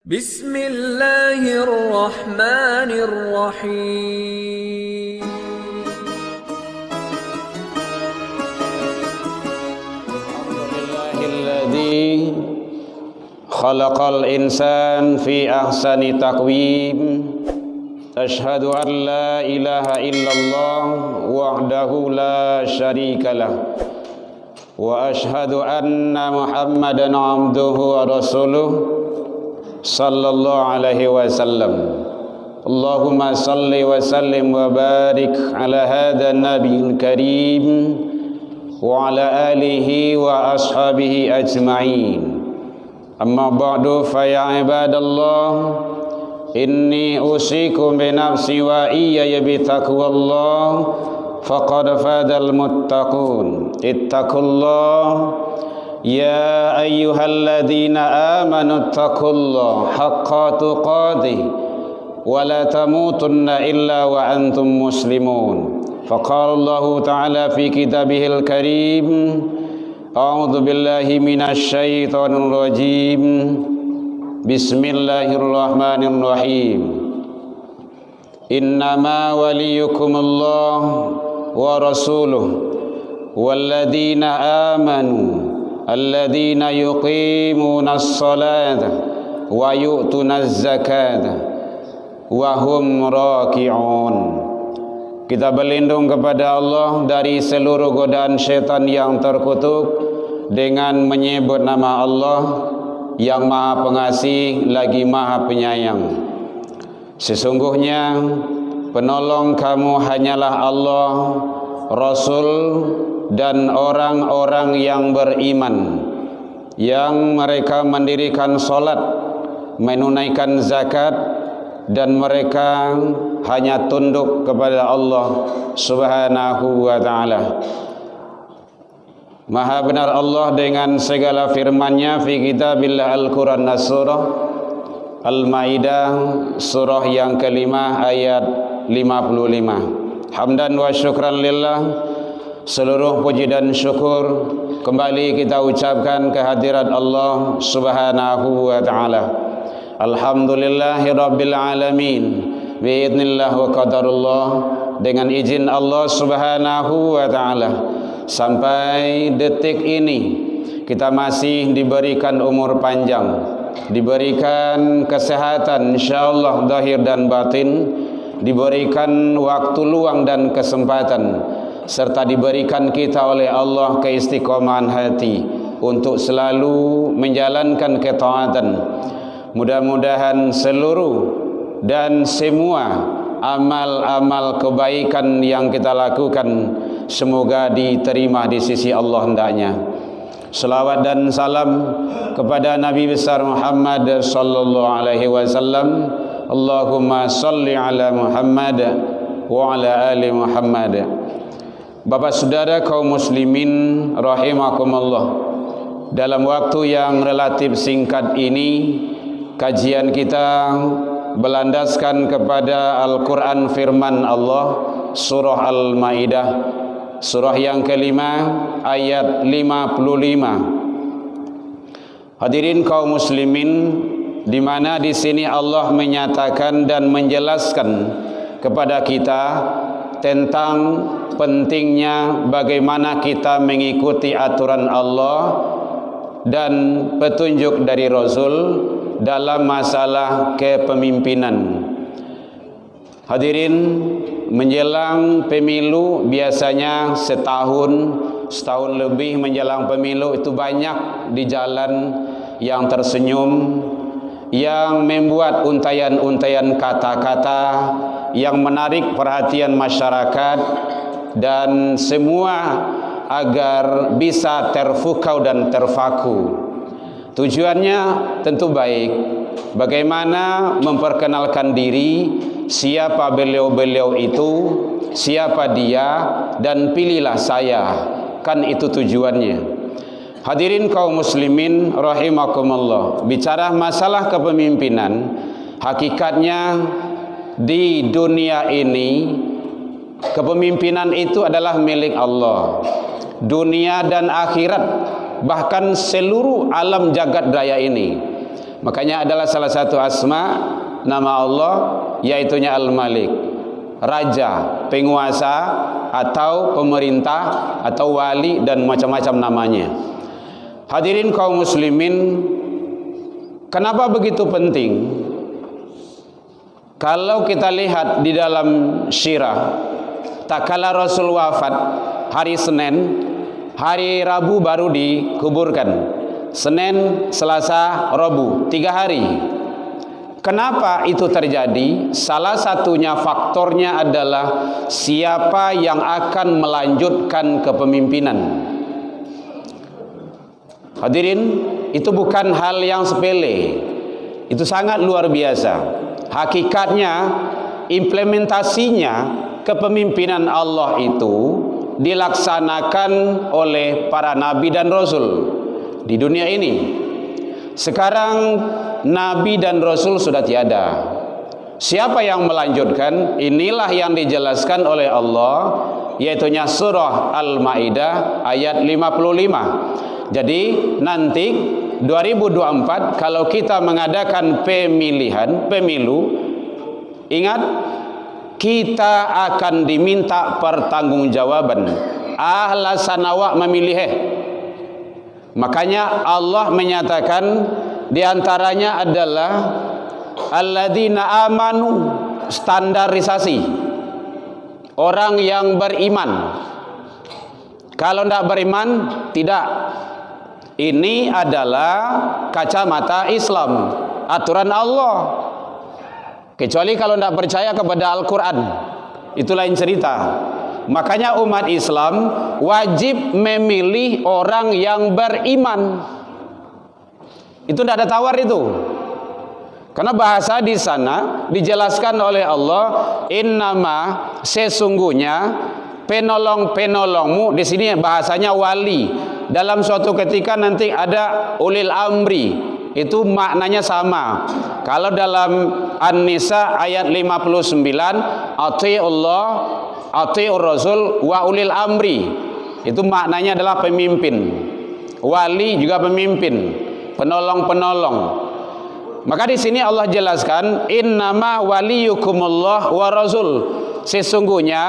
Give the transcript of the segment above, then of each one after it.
Bismillahirrahmanirrahim. Alhamdulillahilladzi khalaqal insan fi ahsani taqwim. Ashhadu an la ilaha illallah wahdahu la syarikalah. Wa ashhadu anna Muhammadan abduhu wa rasuluh sallallahu alaihi wasallam. Allahumma salli wa sallim wa barik ala hadha nabiyil karim wa ala alihi wa ashabihi ajma'in. Amma ba'du fa ya ibadallah, inni usikum bi nafsi wa iyaya bi taqwallah faqad fadal muttaqun. Ittaqullah ya ayyuhalladzina amanu ittaqullaha haqqa tuqatih wa la tamutunna illa wa antum muslimun. Faqala Allah ta'ala fi kitabihil karim, a'udzu billahi minasy syaithanir rajim. Bismillahirrahmanirrahim. Innama waliyukumullah wa rasuluh walladzina amanu alladzina yuqimunas salata wa yu'tunaz zakata wa hum raki'un. Kita berlindung kepada Allah dari seluruh godaan syaitan yang terkutuk dengan menyebut nama Allah yang Maha Pengasih lagi Maha Penyayang. Sesungguhnya penolong kamu hanyalah Allah, Rasul dan orang-orang yang beriman, yang mereka mendirikan solat, menunaikan zakat, dan mereka hanya tunduk kepada Allah subhanahu wa ta'ala. Maha benar Allah dengan segala firman-Nya fi kitabillah Al-Quran Surah Al-Maidah, surah yang kelima ayat 55. Hamdan wa syukran lillah, seluruh puji dan syukur kembali kita ucapkan kehadirat Allah subhanahu wa ta'ala. Alhamdulillahi rabbil alamin, biidznillah wa qadarullah, dengan izin Allah subhanahu wa ta'ala. Sampai detik ini kita masih diberikan umur panjang, diberikan kesehatan insyaallah zahir dan batin, diberikan waktu luang dan kesempatan, serta diberikan kita oleh Allah keistiqomahan hati untuk selalu menjalankan ketaatan. Mudah-mudahan seluruh dan semua amal-amal kebaikan yang kita lakukan semoga diterima di sisi Allah hendaknya. Selawat dan salam kepada Nabi besar Muhammad sallallahu alaihi wasallam. Allahumma salli ala Muhammad wa ala ali Muhammad. Bapak saudara kaum muslimin rahimakumullah, dalam waktu yang relatif singkat ini kajian kita berlandaskan kepada Al-Quran firman Allah, surah Al-Maidah, surah yang kelima ayat 55. Hadirin kaum muslimin, di mana di sini Allah menyatakan dan menjelaskan kepada kita tentang pentingnya bagaimana kita mengikuti aturan Allah dan petunjuk dari Rasul dalam masalah kepemimpinan. Hadirin, menjelang pemilu biasanya setahun lebih menjelang pemilu itu banyak di jalan yang tersenyum, yang membuat untayan-untayan kata-kata yang menarik perhatian masyarakat, dan semua agar bisa terfukau dan terfaku. Tujuannya tentu baik, bagaimana memperkenalkan diri, siapa beliau-beliau itu, siapa dia, dan pilihlah saya, kan itu tujuannya. Hadirin kaum muslimin rahimakumullah, bicara masalah kepemimpinan, hakikatnya di dunia ini kepemimpinan itu adalah milik Allah. Dunia dan akhirat, bahkan seluruh alam jagat raya ini Makanya adalah salah satu asma nama Allah yaitunya Al-Malik, raja, penguasa atau pemerintah atau wali dan macam-macam namanya. Hadirin kaum muslimin, kenapa begitu penting? Kalau kita lihat di dalam syirah, tak kala Rasul wafat hari Senin, hari Rabu baru dikuburkan. Senin, Selasa, Rabu, 3 hari. Kenapa itu terjadi? Salah satunya faktornya adalah siapa yang akan melanjutkan kepemimpinan. Hadirin, itu bukan hal yang sepele. Itu sangat luar biasa. Hakikatnya, implementasinya kepemimpinan Allah itu dilaksanakan oleh para nabi dan rasul di dunia ini. Sekarang nabi dan rasul sudah tiada. Siapa yang melanjutkan? Inilah yang dijelaskan oleh Allah, yaitunya surah Al-Maidah ayat 55. Jadi nanti 2024 kalau kita mengadakan pemilu, ingat kita akan diminta pertanggungjawaban. Alasan awak memilih. Makanya Allah menyatakan diantaranya adalah alladzina amanu, standarisasi orang yang beriman. Kalau tidak beriman, tidak. Ini adalah kacamata Islam, aturan Allah. Kecuali kalau tidak percaya kepada Al-Quran, itu lain cerita. Makanya umat Islam wajib memilih orang yang beriman. Itu tidak ada tawar itu. Karena bahasa di sana dijelaskan oleh Allah, innama, sesungguhnya penolong-penolongmu, di sini bahasanya wali. Dalam suatu ketika nanti ada ulil amri, itu maknanya sama. Kalau dalam An-Nisa ayat 59, ati'ullah, ati'ur rasul wa ulil amri, itu maknanya adalah pemimpin. Wali juga pemimpin, penolong-penolong. Maka di sini Allah jelaskan, innama waliyukumullah wa rasul, sesungguhnya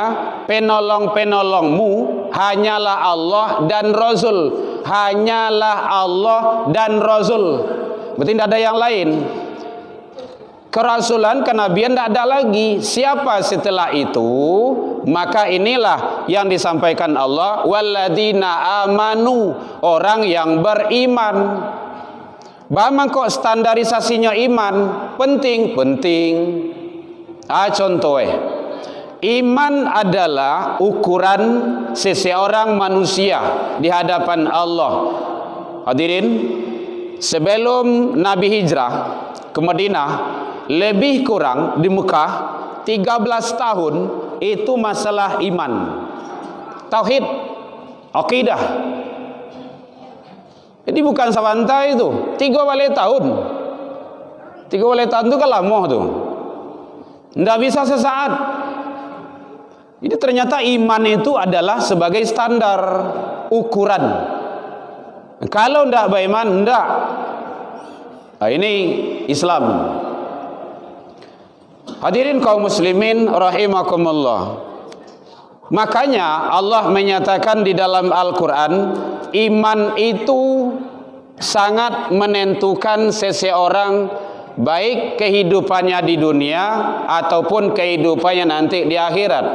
penolong-penolongmu hanyalah Allah dan Rasul. Hanyalah Allah dan Rasul. Berarti tidak ada yang lain. Kerasulan, kenabian tidak ada lagi. Siapa setelah itu? Maka inilah yang disampaikan Allah, walladzina amanu, orang yang beriman. Bagaimana kok standarisasinya iman? Penting. Contohnya, iman adalah ukuran seseorang manusia di hadapan Allah. Hadirin, sebelum Nabi hijrah ke Madinah, lebih kurang di Mekah 13 tahun itu masalah iman, tauhid, akidah. Jadi bukan sawantai itu, 3 tahun. 3 tahun itu kan lama tuh. Tidak bisa sesaat. Jadi ternyata iman itu adalah sebagai standar ukuran. Kalau tidak beriman, tidak. Nah, ini Islam. Hadirin kaum muslimin rahimakumullah. Makanya Allah menyatakan di dalam Al-Quran, iman itu sangat menentukan seseorang, baik kehidupannya di dunia ataupun kehidupannya nanti di akhirat.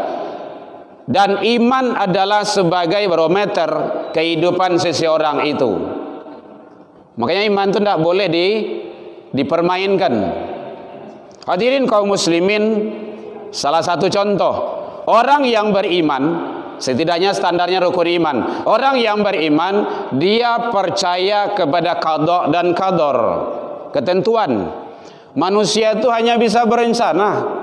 Dan iman adalah sebagai barometer kehidupan seseorang itu. Makanya iman itu tidak boleh dipermainkan. Hadirin kaum muslimin, salah satu contoh, orang yang beriman, setidaknya standarnya rukun iman. Orang yang beriman, dia percaya kepada qada dan qadar, ketentuan. Manusia itu hanya bisa berencana.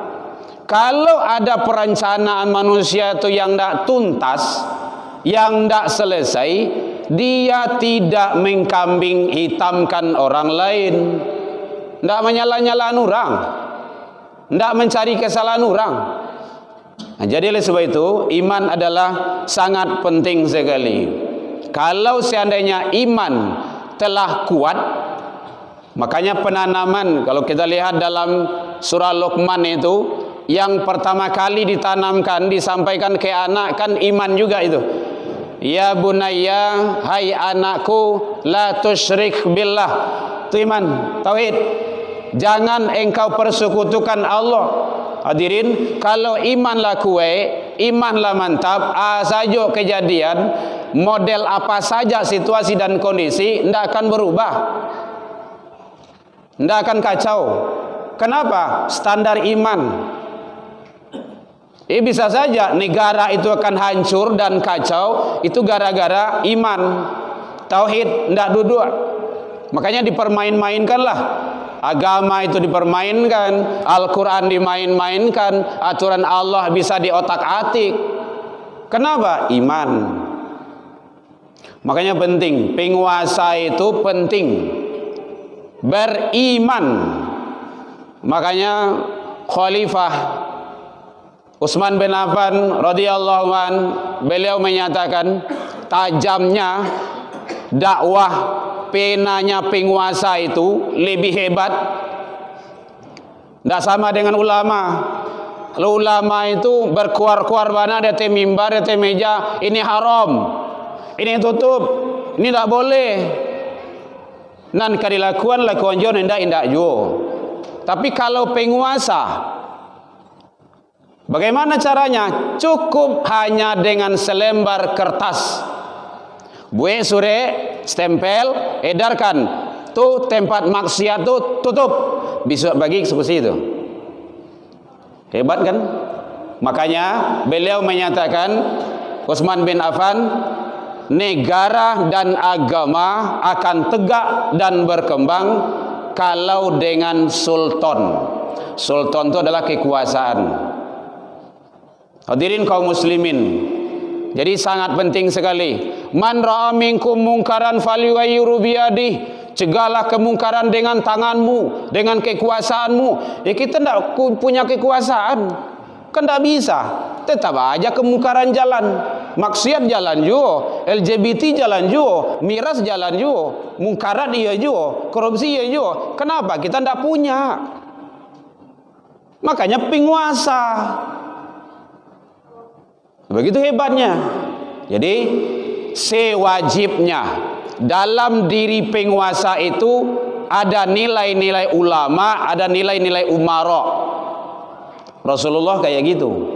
Kalau ada perencanaan manusia itu yang tidak tuntas, yang tidak selesai, dia tidak mengkambing hitamkan orang lain, tidak menyala-nyalakan orang, tidak mencari kesalahan orang. Nah, jadi oleh sebab itu iman adalah sangat penting sekali. Kalau seandainya iman telah kuat, Makanya penanaman, kalau kita lihat dalam surah Luqman itu, yang pertama kali ditanamkan, disampaikan ke anak kan iman juga itu. Ya bunayya, hai anakku, la tusyrik billah. Itu iman, tauhid. Jangan engkau persekutukan Allah. Hadirin, kalau imanlah kue, imanlah mantap, saja kejadian, model apa saja situasi dan kondisi, tidak akan berubah, tidak akan kacau. Kenapa? Standar iman. Bisa saja negara itu akan hancur dan kacau, itu gara-gara iman. Tauhid tidak duduk. Makanya dipermain-mainkanlah. Agama itu dipermainkan, Al-Quran dimain-mainkan, aturan Allah bisa diotak-atik. Kenapa? Iman. Makanya penting, penguasa itu penting beriman. Makanya Khalifah Utsman bin Affan radhiyallahu an, beliau menyatakan tajamnya dakwah penanya penguasa itu lebih hebat. Tidak sama dengan ulama. Kalau ulama itu berkuar-kuar mana di atas mimbar, di atas meja, ini haram, ini tutup, ini tidak boleh. Nan kadilakuan lakuan jo indak jo. Tapi kalau penguasa, bagaimana caranya? Cukup hanya dengan selembar kertas. Buat sore, stempel, edarkan. Tuh tempat maksiat tuh tutup. Besok bagi eksekusi itu. Hebat kan? Makanya beliau menyatakan, Utsman bin Affan, negara dan agama akan tegak dan berkembang kalau dengan sultan. Sultan itu adalah kekuasaan. Hadirin kaum muslimin, jadi sangat penting sekali. Man ra'a minkum mungkaran falyughayyirhu biyadihi. Cegahlah kemungkaran dengan tanganmu, dengan kekuasaanmu. Ya kita tidak punya kekuasaan, kan tidak bisa. Tetap aja kemungkaran jalan, maksiat jalan juga, LGBT jalan juga, miras jalan juga, mungkarat iya juga, korupsi iya juga. Kenapa? Kita tidak punya. Makanya penguasa. Begitu hebatnya. Jadi sewajibnya dalam diri penguasa itu ada nilai-nilai ulama, ada nilai-nilai umara. Rasulullah kayak gitu.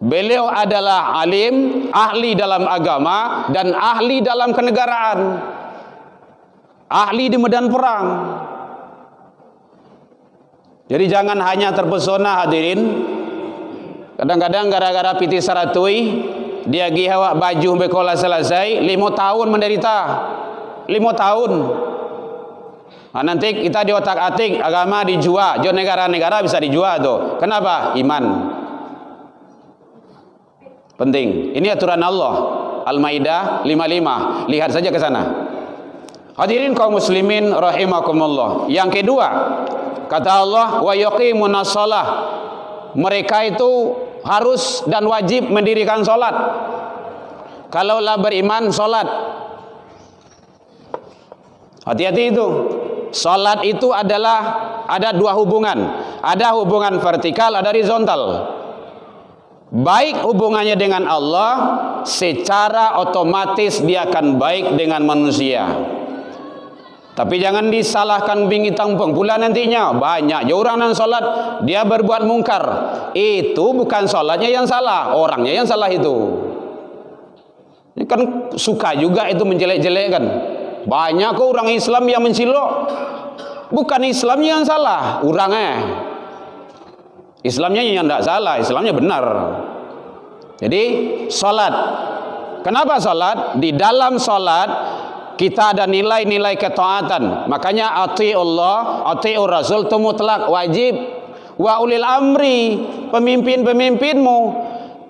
Beliau adalah alim, ahli dalam agama dan ahli dalam kenegaraan, ahli di medan perang. Jadi jangan hanya terpesona hadirin. Kadang-kadang gara-gara piti saratui, dia gihawa baju bekola selesai, 5 tahun menderita, 5 tahun. Nah, nanti kita di otak-atik agama dijual, jo negara-negara bisa dijual tuh. Kenapa? Iman. Penting. Ini aturan Allah. Al-Maidah 55. Lihat saja ke sana. Hadirin kaum muslimin rahimakumullah. Yang kedua, kata Allah, wa yuqimunas shalah. Mereka itu harus dan wajib mendirikan solat. Kalaulah beriman, solat. Hati-hati itu. Solat itu adalah ada 2 hubungan. Ada hubungan vertikal, ada horizontal. Baik hubungannya dengan Allah, secara otomatis dia akan baik dengan manusia. Tapi jangan disalahkan bingi tampung pula nantinya. Banyak je orang yang salat, dia berbuat mungkar. Itu bukan salatnya yang salah, orangnya yang salah itu. Ini kan suka juga itu menjelek-jelekkan. Banyak kok orang Islam yang mencilok. Bukan Islamnya yang salah, orangnya. Islamnya yang tidak salah, Islamnya benar. Jadi salat. Kenapa salat? Di dalam salat kita ada nilai-nilai ketaatan. Makanya atiullah, atiur rasul itu mutlak, wajib. Wa ulil amri, pemimpin-pemimpinmu.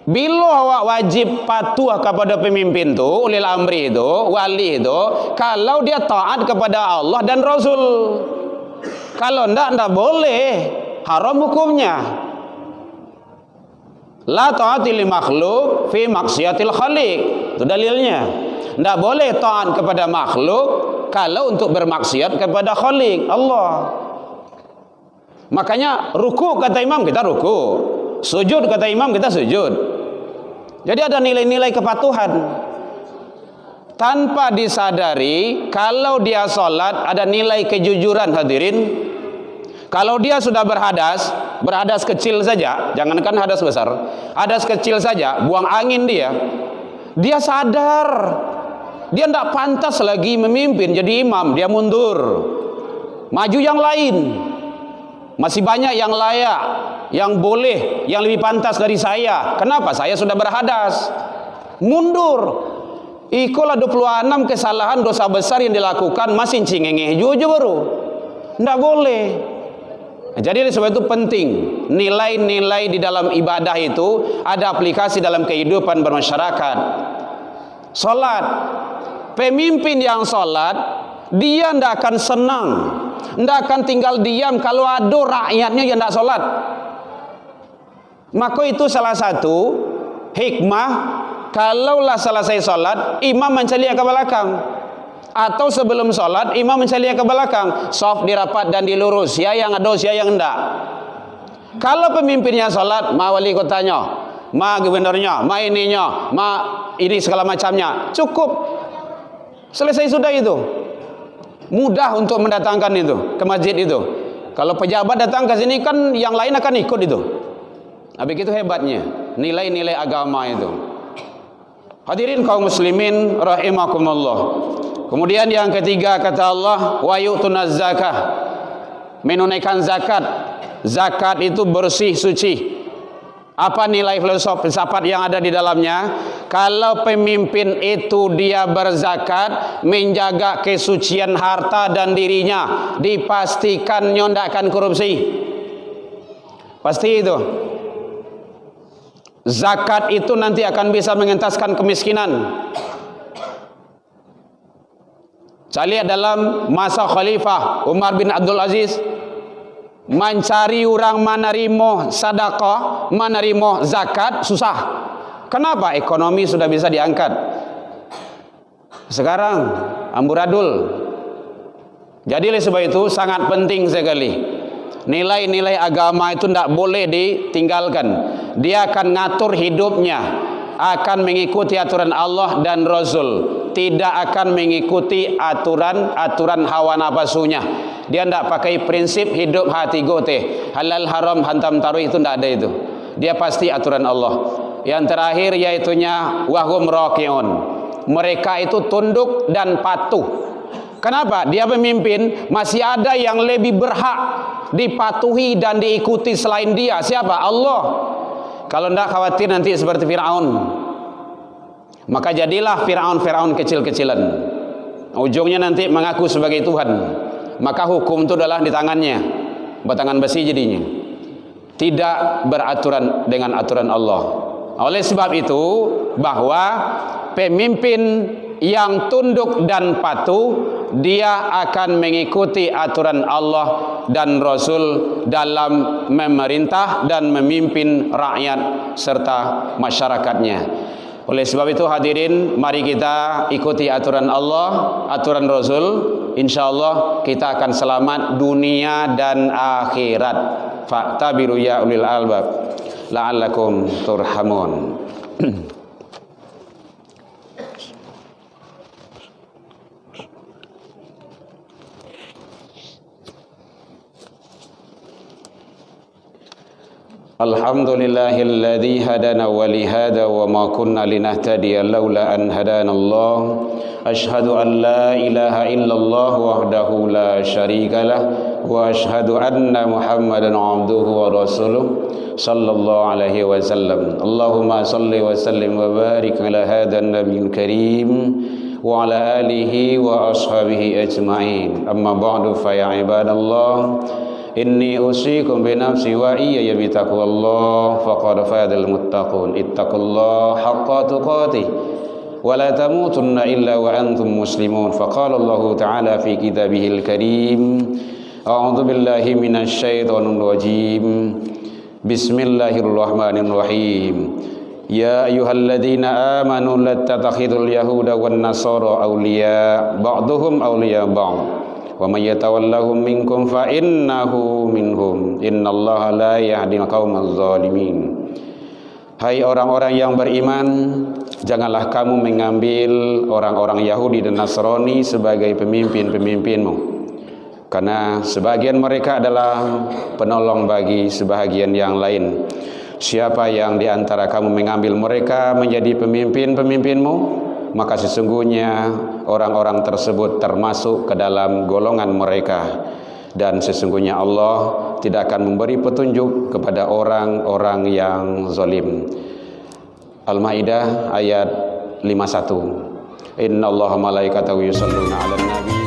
Bila awak wajib patuh kepada pemimpin itu, ulil amri itu, wali itu, kalau dia taat kepada Allah dan Rasul. Kalau tidak boleh, haram hukumnya. La ta'ati li makhluk fi maksiatil khaliq. Itu dalilnya. Tidak boleh taat kepada makhluk kalau untuk bermaksiat kepada Khalik Allah. Makanya ruku kata imam kita ruku, sujud kata imam kita sujud. Jadi ada nilai-nilai kepatuhan. Tanpa disadari, kalau dia sholat ada nilai kejujuran hadirin. Kalau dia sudah berhadas kecil saja, jangankan hadas besar, hadas kecil saja, buang angin dia sadar, dia tidak pantas lagi memimpin jadi imam, dia mundur, maju yang lain. Masih banyak yang layak, yang boleh, yang lebih pantas dari saya. Kenapa? Saya sudah berhadas. Mundur. Ikulah 26 kesalahan dosa besar yang dilakukan, masih cingengeh jujur baru. Tidak boleh. Jadi sebab itu penting, nilai-nilai di dalam ibadah itu ada aplikasi dalam kehidupan bermasyarakat. Salat. Pemimpin yang salat, dia tidak akan senang, tidak akan tinggal diam kalau ada rakyatnya yang tidak sholat. Maka itu salah satu hikmah, kalaulah selesai sholat, imam mencelia ke belakang, atau sebelum sholat imam mencelia ke belakang, soft dirapat dan dilurus, ya yang ada, ya yang tidak. Kalau pemimpinnya sholat, ma wali kotanya, ma gubernurnya, ma ininya, ma ini segala macamnya, cukup, selesai sudah itu. Mudah untuk mendatangkan itu ke masjid itu. Kalau pejabat datang ke sini kan yang lain akan ikut itu. Nah, begitu hebatnya nilai-nilai agama itu. Hadirin kaum muslimin rahimakumullah. Kemudian yang ketiga kata Allah, wa yu'tunaz zakah. Menunaikan zakat. Zakat itu bersih suci. Apa nilai filsafat yang ada di dalamnya? Kalau pemimpin itu dia berzakat, menjaga kesucian harta dan dirinya, dipastikan tidak akan korupsi. Pasti itu. Zakat itu nanti akan bisa mengentaskan kemiskinan. Saya lihat dalam masa Khalifah Umar bin Abdul Aziz, mencari orang menerima sedekah, menerima zakat susah. Kenapa? Ekonomi sudah bisa diangkat. Sekarang amburadul. Jadi oleh sebab itu sangat penting sekali. Nilai-nilai agama itu tidak boleh ditinggalkan. Dia akan ngatur hidupnya, akan mengikuti aturan Allah dan Rasul, tidak akan mengikuti aturan hawa nafsunya. Dia tidak pakai prinsip hidup hati gote, halal haram hantam taruh, itu tidak ada itu. Dia pasti aturan Allah. Yang terakhir yaitunya wahum rakiun. Mereka itu tunduk dan patuh. Kenapa? Dia pemimpin, masih ada yang lebih berhak dipatuhi dan diikuti selain dia. Siapa? Allah. Kalau tidak khawatir nanti seperti Fir'aun. Maka jadilah Fir'aun kecil-kecilan. Ujungnya nanti mengaku sebagai Tuhan. Maka hukum itu adalah di tangannya, batangan besi jadinya. Tidak beraturan dengan aturan Allah. Oleh sebab itu, bahwa pemimpin yang tunduk dan patuh, dia akan mengikuti aturan Allah dan Rasul dalam memerintah dan memimpin rakyat serta masyarakatnya. Oleh sebab itu hadirin, mari kita ikuti aturan Allah, aturan Rasul. InsyaAllah kita akan selamat dunia dan akhirat. Fa'tabiru ya ulil albab la'allakum turhamun. Alhamdulillahilladzi hadana wa li hada wa ma kunna linahtadiya laula an hadanallah. Ashhadu an la ilaha illallah wahdahu la syarika lah wa ashhadu anna Muhammadan abduhu wa rasuluh sallallahu alaihi wasallam. Allahumma salli wa sallim wa barik ala hadan nabiyil karim wa ala alihi wa ashabihi ajma'in. Amma ba'du fa ya ibadallah, inni usikum bi nafsi wa iyaya bi taqwallah faqad fadal muttaqun. Ittaqullaha haqqa tuqatih wa la tamutunna illa wa antum muslimun. Faqala Allah ta'ala fi kitabihil karim, a'udzu billahi minasy syaithanir rajim. Bismillahirrahmanirrahim. Ya ayyuhalladzina amanu la tattakhidul yahuda wan nasara awliya ba'dhum awliya ba'd wa may yatawallahum minkum fa innahu minhum innallaha la yahdil qaumadz zalimin. Hai orang-orang yang beriman, janganlah kamu mengambil orang-orang Yahudi dan Nasrani sebagai pemimpin-pemimpinmu, karena sebagian mereka adalah penolong bagi sebahagian yang lain. Siapa yang di antara kamu mengambil mereka menjadi pemimpin-pemimpinmu, maka sesungguhnya orang-orang tersebut termasuk ke dalam golongan mereka. Dan sesungguhnya Allah tidak akan memberi petunjuk kepada orang-orang yang zalim. Al-Maidah ayat 51. Innallaha malaikatahu yusholluna 'alan nabi